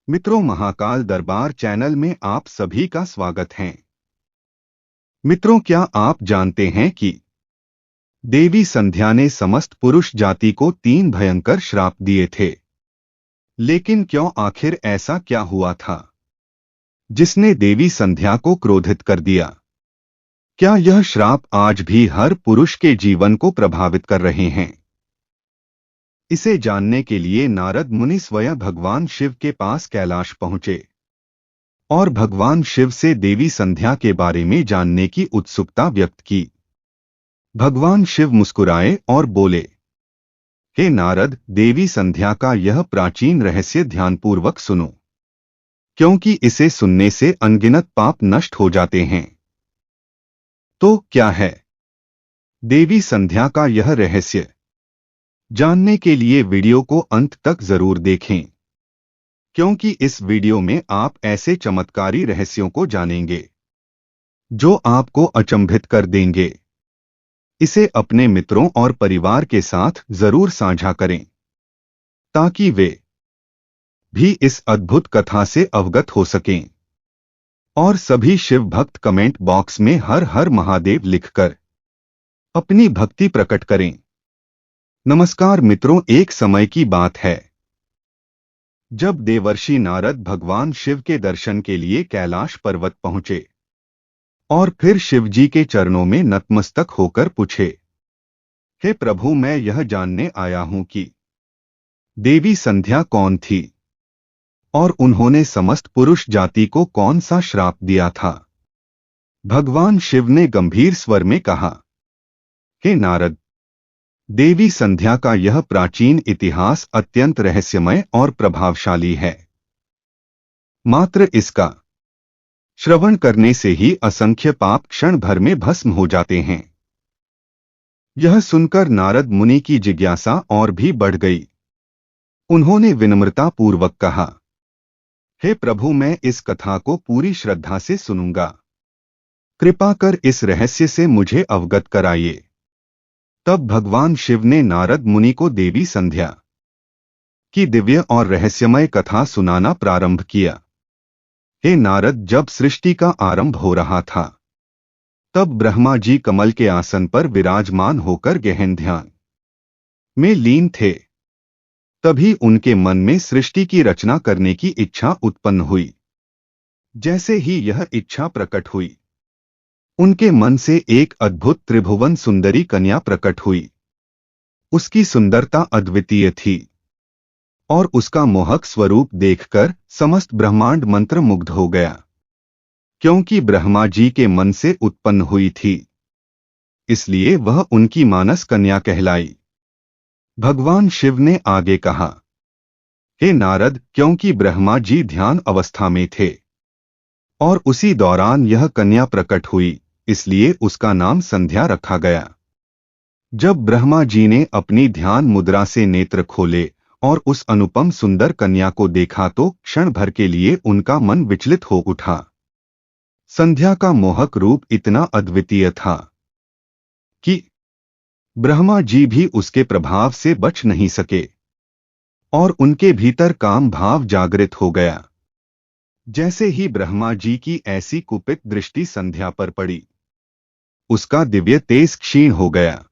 मित्रों, महाकाल दरबार चैनल में आप सभी का स्वागत है। मित्रों, क्या आप जानते हैं कि देवी संध्या ने समस्त पुरुष जाति को 3 भयंकर श्राप दिए थे। लेकिन क्यों, आखिर ऐसा क्या हुआ था जिसने देवी संध्या को क्रोधित कर दिया? क्या यह श्राप आज भी हर पुरुष के जीवन को प्रभावित कर रहे हैं? इसे जानने के लिए नारद मुनि स्वयं भगवान शिव के पास कैलाश पहुंचे और भगवान शिव से देवी संध्या के बारे में जानने की उत्सुकता व्यक्त की। भगवान शिव मुस्कुराए और बोले, हे नारद, देवी संध्या का यह प्राचीन रहस्य ध्यानपूर्वक सुनो, क्योंकि इसे सुनने से अनगिनत पाप नष्ट हो जाते हैं। तो क्या है देवी संध्या का यह रहस्य? जानने के लिए वीडियो को अंत तक जरूर देखें, क्योंकि इस वीडियो में आप ऐसे चमत्कारी रहस्यों को जानेंगे जो आपको अचंभित कर देंगे। इसे अपने मित्रों और परिवार के साथ जरूर साझा करें, ताकि वे भी इस अद्भुत कथा से अवगत हो सकें। और सभी शिव भक्त कमेंट बॉक्स में हर हर महादेव लिखकर अपनी भक्ति प्रकट करें। नमस्कार मित्रों, एक समय की बात है जब देवर्षि नारद भगवान शिव के दर्शन के लिए कैलाश पर्वत पहुंचे और फिर शिवजी के चरणों में नतमस्तक होकर पूछे, हे प्रभु, मैं यह जानने आया हूं कि देवी संध्या कौन थी और उन्होंने समस्त पुरुष जाति को कौन सा श्राप दिया था। भगवान शिव ने गंभीर स्वर में कहा, हे नारद, देवी संध्या का यह प्राचीन इतिहास अत्यंत रहस्यमय और प्रभावशाली है। मात्र इसका श्रवण करने से ही असंख्य पाप क्षण भर में भस्म हो जाते हैं। यह सुनकर नारद मुनि की जिज्ञासा और भी बढ़ गई। उन्होंने विनम्रता पूर्वक कहा, हे प्रभु, मैं इस कथा को पूरी श्रद्धा से सुनूंगा। कृपा कर इस रहस्य से मुझे अवगत कराइए। तब भगवान शिव ने नारद मुनि को देवी संध्या की दिव्य और रहस्यमय कथा सुनाना प्रारंभ किया। हे नारद, जब सृष्टि का आरंभ हो रहा था, तब ब्रह्मा जी कमल के आसन पर विराजमान होकर गहन ध्यान में लीन थे। तभी उनके मन में सृष्टि की रचना करने की इच्छा उत्पन्न हुई। जैसे ही यह इच्छा प्रकट हुई, उनके मन से एक अद्भुत त्रिभुवन सुंदरी कन्या प्रकट हुई। उसकी सुंदरता अद्वितीय थी और उसका मोहक स्वरूप देखकर समस्त ब्रह्मांड मंत्रमुग्ध हो गया। क्योंकि ब्रह्मा जी के मन से उत्पन्न हुई थी, इसलिए वह उनकी मानस कन्या कहलाई। भगवान शिव ने आगे कहा, हे नारद, क्योंकि ब्रह्मा जी ध्यान अवस्था में थे और उसी दौरान यह कन्या प्रकट हुई, इसलिए उसका नाम संध्या रखा गया। जब ब्रह्मा जी ने अपनी ध्यान मुद्रा से नेत्र खोले और उस अनुपम सुंदर कन्या को देखा तो क्षण भर के लिए उनका मन विचलित हो उठा। संध्या का मोहक रूप इतना अद्वितीय था कि ब्रह्मा जी भी उसके प्रभाव से बच नहीं सके और उनके भीतर काम भाव जागृत हो गया। जैसे ही ब्रह्मा जी की ऐसी कुपित दृष्टि संध्या पर पड़ी, उसका दिव्य तेज क्षीण हो गया।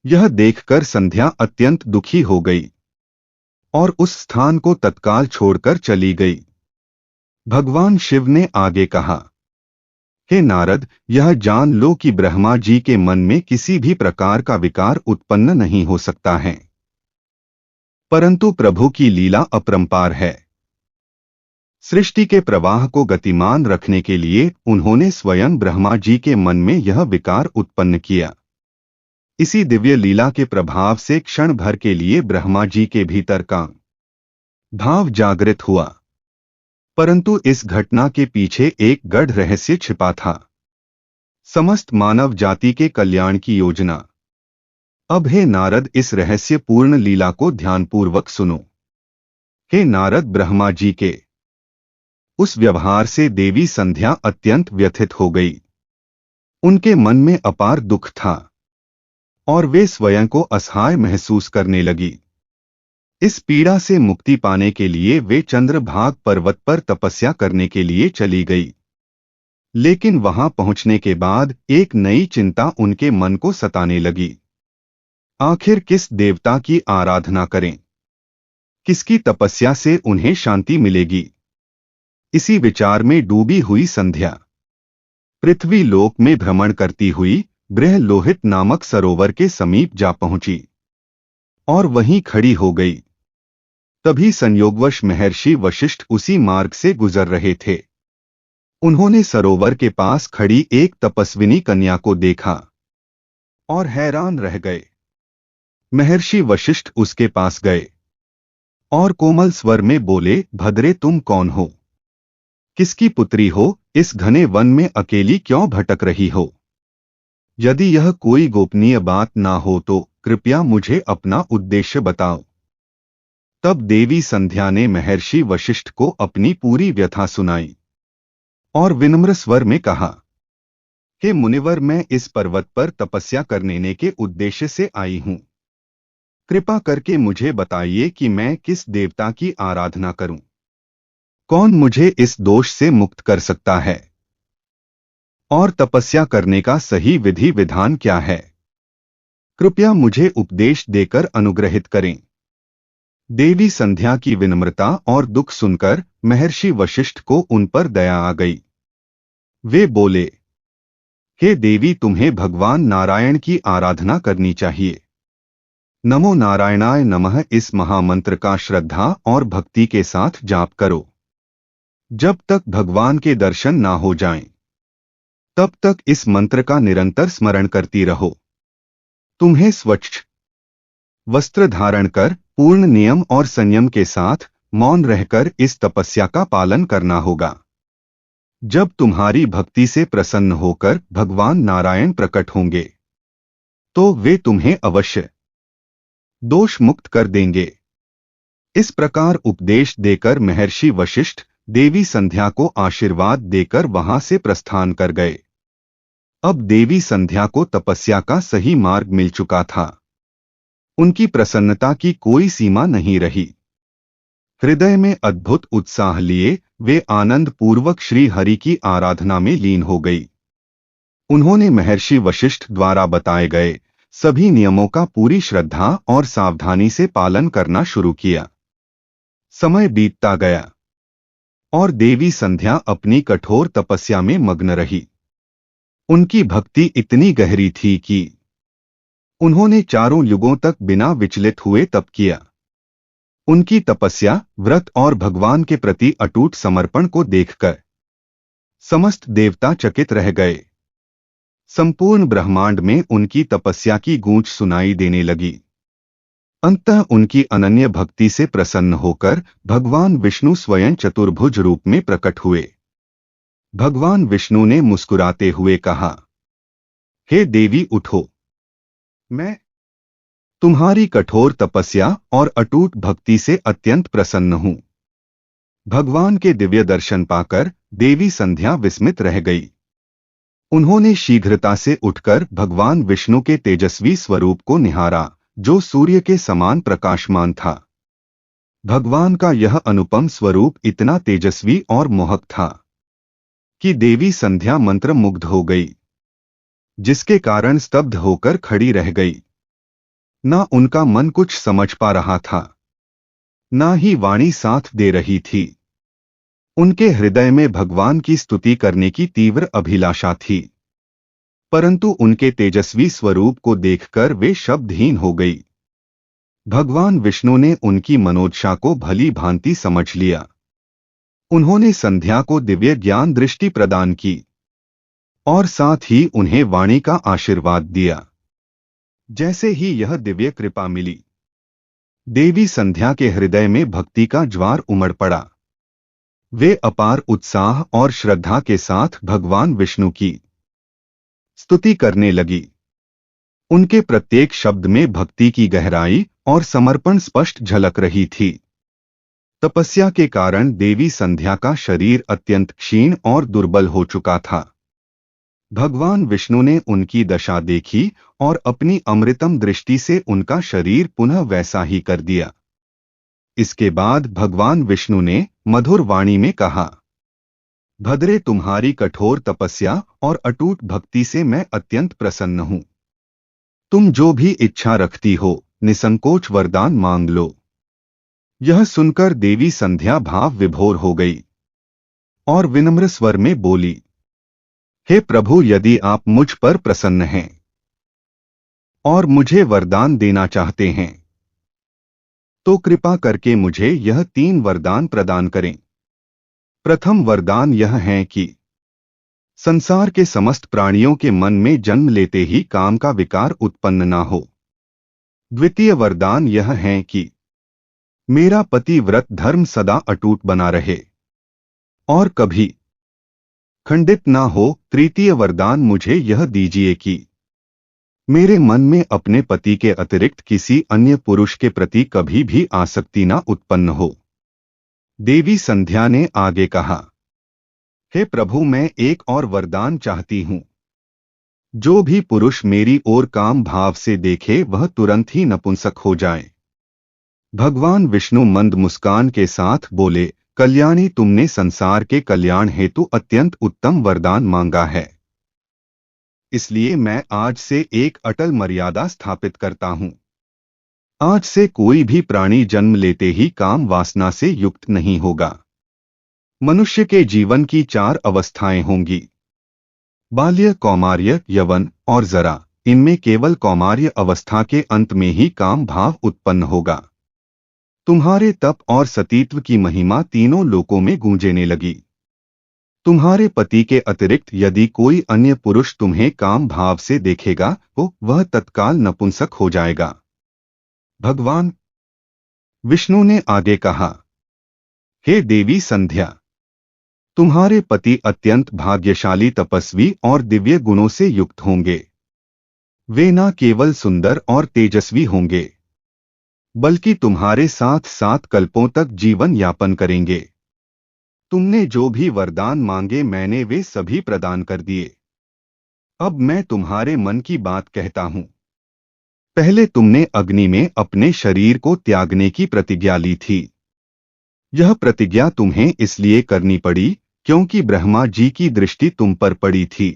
यह देखकर संध्या अत्यंत दुखी हो गई और उस स्थान को तत्काल छोड़कर चली गई। भगवान शिव ने आगे कहा, हे नारद, यह जान लो कि ब्रह्मा जी के मन में किसी भी प्रकार का विकार उत्पन्न नहीं हो सकता है, परंतु प्रभु की लीला अपरंपार है। सृष्टि के प्रवाह को गतिमान रखने के लिए उन्होंने स्वयं ब्रह्मा जी के मन में यह विकार उत्पन्न किया। इसी दिव्य लीला के प्रभाव से क्षण भर के लिए ब्रह्मा जी के भीतर काम भाव जागृत हुआ, परंतु इस घटना के पीछे एक गढ़ रहस्य छिपा था, समस्त मानव जाति के कल्याण की योजना। अब हे नारद, इस रहस्य पूर्ण लीला को ध्यानपूर्वक सुनो। हे नारद, ब्रह्मा जी के उस व्यवहार से देवी संध्या अत्यंत व्यथित हो गई। उनके मन में अपार दुख था और वे स्वयं को असहाय महसूस करने लगी। इस पीड़ा से मुक्ति पाने के लिए वे चंद्रभाग पर्वत पर तपस्या करने के लिए चली गई। लेकिन वहां पहुंचने के बाद एक नई चिंता उनके मन को सताने लगी। आखिर किस देवता की आराधना करें? किसकी तपस्या से उन्हें शांति मिलेगी? इसी विचार में डूबी हुई संध्या पृथ्वी लोक में भ्रमण करती हुई बृहलोहित नामक सरोवर के समीप जा पहुंची और वहीं खड़ी हो गई। तभी संयोगवश महर्षि वशिष्ठ उसी मार्ग से गुजर रहे थे। उन्होंने सरोवर के पास खड़ी एक तपस्विनी कन्या को देखा और हैरान रह गए। महर्षि वशिष्ठ उसके पास गए और कोमल स्वर में बोले, भद्रे तुम कौन हो? किसकी पुत्री हो? इस घने वन में अकेली क्यों भटक रही हो? यदि यह कोई गोपनीय बात ना हो तो कृपया मुझे अपना उद्देश्य बताओ। तब देवी संध्या ने महर्षि वशिष्ठ को अपनी पूरी व्यथा सुनाई और विनम्र स्वर में कहा, हे मुनिवर, मैं इस पर्वत पर तपस्या करने के उद्देश्य से आई हूं। कृपा करके मुझे बताइए कि मैं किस देवता की आराधना करूं। कौन मुझे इस दोष से मुक्त कर सकता है? और तपस्या करने का सही विधि विधान क्या है? कृपया मुझे उपदेश देकर अनुग्रहित करें। देवी संध्या की विनम्रता और दुख सुनकर महर्षि वशिष्ठ को उन पर दया आ गई। वे बोले, हे देवी, तुम्हें भगवान नारायण की आराधना करनी चाहिए। नमो नारायणाय नमः इस महामंत्र का श्रद्धा और भक्ति के साथ जाप करो। जब तक भगवान के दर्शन ना हो जाएं, तब तक इस मंत्र का निरंतर स्मरण करती रहो। तुम्हें स्वच्छ वस्त्र धारण कर पूर्ण नियम और संयम के साथ मौन रहकर इस तपस्या का पालन करना होगा। जब तुम्हारी भक्ति से प्रसन्न होकर भगवान नारायण प्रकट होंगे तो वे तुम्हें अवश्य दोष मुक्त कर देंगे। इस प्रकार उपदेश देकर महर्षि वशिष्ठ देवी संध्या को आशीर्वाद देकर वहां से प्रस्थान कर गए। अब देवी संध्या को तपस्या का सही मार्ग मिल चुका था। उनकी प्रसन्नता की कोई सीमा नहीं रही। हृदय में अद्भुत उत्साह लिए वे आनंद पूर्वक श्री हरि की आराधना में लीन हो गई। उन्होंने महर्षि वशिष्ठ द्वारा बताए गए सभी नियमों का पूरी श्रद्धा और सावधानी से पालन करना शुरू किया। समय बीतता गया और देवी संध्या अपनी कठोर तपस्या में मग्न रही। उनकी भक्ति इतनी गहरी थी कि उन्होंने चारों युगों तक बिना विचलित हुए तप किया। उनकी तपस्या, व्रत और भगवान के प्रति अटूट समर्पण को देखकर समस्त देवता चकित रह गए। संपूर्ण ब्रह्मांड में उनकी तपस्या की गूंज सुनाई देने लगी। अंततः उनकी अनन्य भक्ति से प्रसन्न होकर भगवान विष्णु स्वयं चतुर्भुज रूप में प्रकट हुए। भगवान विष्णु ने मुस्कुराते हुए कहा, हे देवी उठो, मैं तुम्हारी कठोर तपस्या और अटूट भक्ति से अत्यंत प्रसन्न हूं। भगवान के दिव्य दर्शन पाकर देवी संध्या विस्मित रह गई। उन्होंने शीघ्रता से उठकर भगवान विष्णु के तेजस्वी स्वरूप को निहारा, जो सूर्य के समान प्रकाशमान था। भगवान का यह अनुपम स्वरूप इतना तेजस्वी और मोहक था कि देवी संध्या मंत्र मुग्ध हो गई, जिसके कारण स्तब्ध होकर खड़ी रह गई। ना उनका मन कुछ समझ पा रहा था, ना ही वाणी साथ दे रही थी। उनके हृदय में भगवान की स्तुति करने की तीव्र अभिलाषा थी, परंतु उनके तेजस्वी स्वरूप को देखकर वे शब्दहीन हो गई। भगवान विष्णु ने उनकी मनोदशा को भली भांति समझ लिया। उन्होंने संध्या को दिव्य ज्ञान दृष्टि प्रदान की और साथ ही उन्हें वाणी का आशीर्वाद दिया। जैसे ही यह दिव्य कृपा मिली, देवी संध्या के हृदय में भक्ति का ज्वार उमड़ पड़ा। वे अपार उत्साह और श्रद्धा के साथ भगवान विष्णु की स्तुति करने लगी। उनके प्रत्येक शब्द में भक्ति की गहराई और समर्पण स्पष्ट झलक रही थी। तपस्या के कारण देवी संध्या का शरीर अत्यंत क्षीण और दुर्बल हो चुका था। भगवान विष्णु ने उनकी दशा देखी और अपनी अमृतम दृष्टि से उनका शरीर पुनः वैसा ही कर दिया। इसके बाद भगवान विष्णु ने मधुर वाणी में कहा, भद्रे, तुम्हारी कठोर तपस्या और अटूट भक्ति से मैं अत्यंत प्रसन्न हूं। तुम जो भी इच्छा रखती हो निसंकोच वरदान मांग लो। यह सुनकर देवी संध्या भाव विभोर हो गई और विनम्र स्वर में बोली, हे प्रभु, यदि आप मुझ पर प्रसन्न हैं और मुझे वरदान देना चाहते हैं तो कृपा करके मुझे यह 3 वरदान प्रदान करें। प्रथम वरदान यह है कि संसार के समस्त प्राणियों के मन में जन्म लेते ही काम का विकार उत्पन्न ना हो। द्वितीय वरदान यह है कि मेरा पति व्रत धर्म सदा अटूट बना रहे और कभी खंडित ना हो। तृतीय वरदान मुझे यह दीजिए कि मेरे मन में अपने पति के अतिरिक्त किसी अन्य पुरुष के प्रति कभी भी आसक्ति ना उत्पन्न हो। देवी संध्या ने आगे कहा, हे प्रभु, मैं एक और वरदान चाहती हूं। जो भी पुरुष मेरी ओर काम भाव से देखे वह तुरंत ही नपुंसक हो जाए। भगवान विष्णु मंद मुस्कान के साथ बोले, कल्याणी, तुमने संसार के कल्याण हेतु अत्यंत उत्तम वरदान मांगा है, इसलिए मैं आज से एक अटल मर्यादा स्थापित करता हूं। आज से कोई भी प्राणी जन्म लेते ही काम वासना से युक्त नहीं होगा। मनुष्य के जीवन की 4 अवस्थाएं होंगी, बाल्य, कौमार्य, यवन और जरा। इनमें केवल कौमार्य अवस्था के अंत में ही काम भाव उत्पन्न होगा। तुम्हारे तप और सतीत्व की महिमा तीनों लोकों में गूंजने लगी। तुम्हारे पति के अतिरिक्त यदि कोई अन्य पुरुष तुम्हें काम भाव से देखेगा तो वह तत्काल नपुंसक हो जाएगा। भगवान विष्णु ने आगे कहा, हे देवी संध्या, तुम्हारे पति अत्यंत भाग्यशाली, तपस्वी और दिव्य गुणों से युक्त होंगे। वे न केवल सुंदर और तेजस्वी होंगे बल्कि तुम्हारे साथ 7 कल्पों तक जीवन यापन करेंगे। तुमने जो भी वरदान मांगे मैंने वे सभी प्रदान कर दिए। अब मैं तुम्हारे मन की बात कहता हूं। पहले तुमने अग्नि में अपने शरीर को त्यागने की प्रतिज्ञा ली थी। यह प्रतिज्ञा तुम्हें इसलिए करनी पड़ी क्योंकि ब्रह्मा जी की दृष्टि तुम पर पड़ी थी।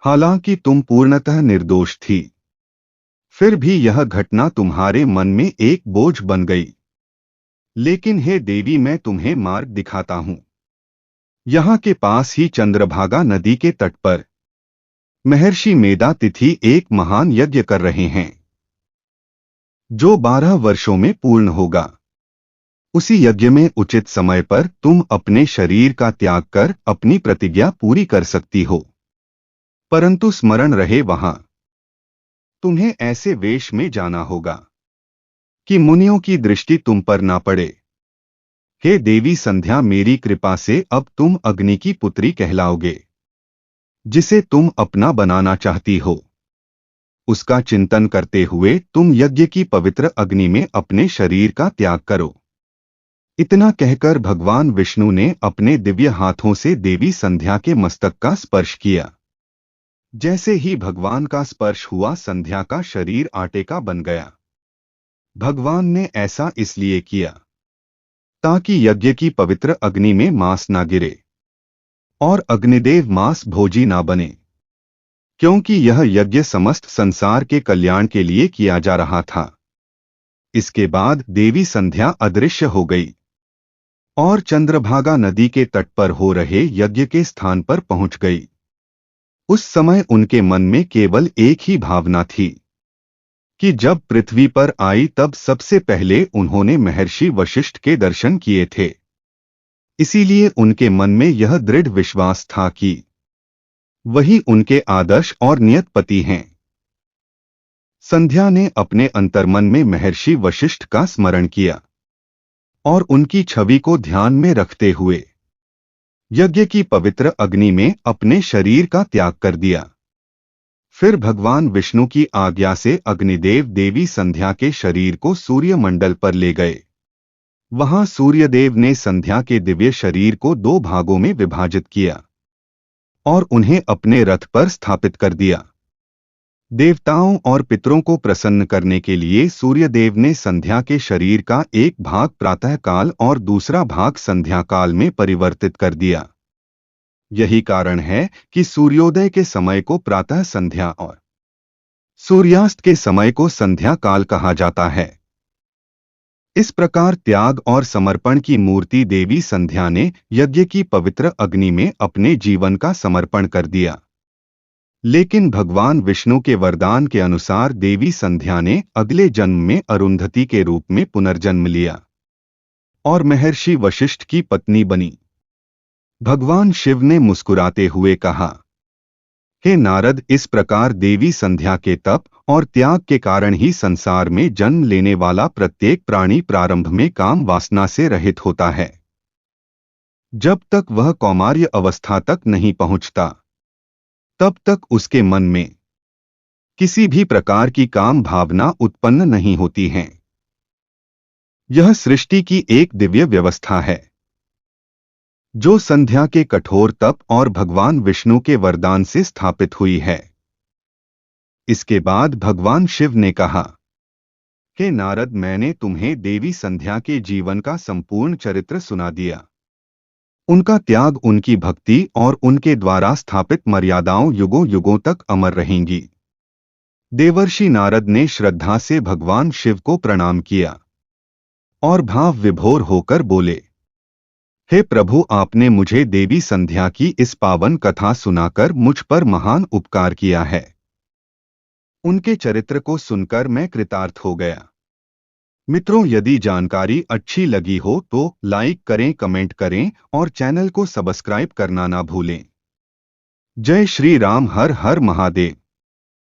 हालांकि तुम पूर्णतः निर्दोष थी, फिर भी यह घटना तुम्हारे मन में एक बोझ बन गई। लेकिन हे देवी, मैं तुम्हें मार्ग दिखाता हूं। यहां के पास ही चंद्रभागा नदी के तट पर महर्षि मेधातिथि एक महान यज्ञ कर रहे हैं जो 12 वर्षों में पूर्ण होगा। उसी यज्ञ में उचित समय पर तुम अपने शरीर का त्याग कर अपनी प्रतिज्ञा पूरी कर सकती हो। परंतु स्मरण रहे, वहां तुम्हें ऐसे वेश में जाना होगा कि मुनियों की दृष्टि तुम पर ना पड़े। हे देवी संध्या, मेरी कृपा से अब तुम अग्नि की पुत्री कहलाओगे। जिसे तुम अपना बनाना चाहती हो उसका चिंतन करते हुए तुम यज्ञ की पवित्र अग्नि में अपने शरीर का त्याग करो। इतना कहकर भगवान विष्णु ने अपने दिव्य हाथों से देवी संध्या के मस्तक का स्पर्श किया। जैसे ही भगवान का स्पर्श हुआ, संध्या का शरीर आटे का बन गया। भगवान ने ऐसा इसलिए किया ताकि यज्ञ की पवित्र अग्नि में मांस ना गिरे और अग्निदेव मांस भोजी ना बने, क्योंकि यह यज्ञ समस्त संसार के कल्याण के लिए किया जा रहा था। इसके बाद देवी संध्या अदृश्य हो गई और चंद्रभागा नदी के तट पर हो रहे यज्ञ के स्थान पर पहुंच गई। उस समय उनके मन में केवल एक ही भावना थी कि जब पृथ्वी पर आई तब सबसे पहले उन्होंने महर्षि वशिष्ठ के दर्शन किए थे। इसीलिए उनके मन में यह दृढ़ विश्वास था कि वही उनके आदर्श और नियत पति हैं। संध्या ने अपने अंतर्मन में महर्षि वशिष्ठ का स्मरण किया और उनकी छवि को ध्यान में रखते हुए यज्ञ की पवित्र अग्नि में अपने शरीर का त्याग कर दिया। फिर भगवान विष्णु की आज्ञा से अग्निदेव देवी संध्या के शरीर को सूर्यमंडल पर ले गए। वहां सूर्यदेव ने संध्या के दिव्य शरीर को 2 भागों में विभाजित किया और उन्हें अपने रथ पर स्थापित कर दिया। देवताओं और पितरों को प्रसन्न करने के लिए सूर्यदेव ने संध्या के शरीर का एक भाग प्रातः काल और दूसरा भाग संध्या काल में परिवर्तित कर दिया। यही कारण है कि सूर्योदय के समय को प्रातः संध्या और सूर्यास्त के समय को संध्या काल कहा जाता है। इस प्रकार त्याग और समर्पण की मूर्ति देवी संध्या ने यज्ञ की पवित्र अग्नि में अपने जीवन का समर्पण कर दिया। लेकिन भगवान विष्णु के वरदान के अनुसार देवी संध्या ने अगले जन्म में अरुंधति के रूप में पुनर्जन्म लिया और महर्षि वशिष्ठ की पत्नी बनी। भगवान शिव ने मुस्कुराते हुए कहा, हे नारद, इस प्रकार देवी संध्या के तप और त्याग के कारण ही संसार में जन्म लेने वाला प्रत्येक प्राणी प्रारंभ में काम वासना से रहित होता है। जब तक वह कौमार्य अवस्था तक नहीं पहुंचता तब तक उसके मन में किसी भी प्रकार की काम भावना उत्पन्न नहीं होती है। यह सृष्टि की एक दिव्य व्यवस्था है जो संध्या के कठोर तप और भगवान विष्णु के वरदान से स्थापित हुई है। इसके बाद भगवान शिव ने कहा, हे नारद, मैंने तुम्हें देवी संध्या के जीवन का संपूर्ण चरित्र सुना दिया। उनका त्याग, उनकी भक्ति और उनके द्वारा स्थापित मर्यादाओं युगों युगों तक अमर रहेंगी। देवर्षि नारद ने श्रद्धा से भगवान शिव को प्रणाम किया और भाव विभोर होकर बोले, हे प्रभु, आपने मुझे देवी संध्या की इस पावन कथा सुनाकर मुझ पर महान उपकार किया है। उनके चरित्र को सुनकर मैं कृतार्थ हो गया। मित्रों, यदि जानकारी अच्छी लगी हो तो लाइक करें, कमेंट करें और चैनल को सब्सक्राइब करना ना भूलें। जय श्री राम। हर हर महादेव।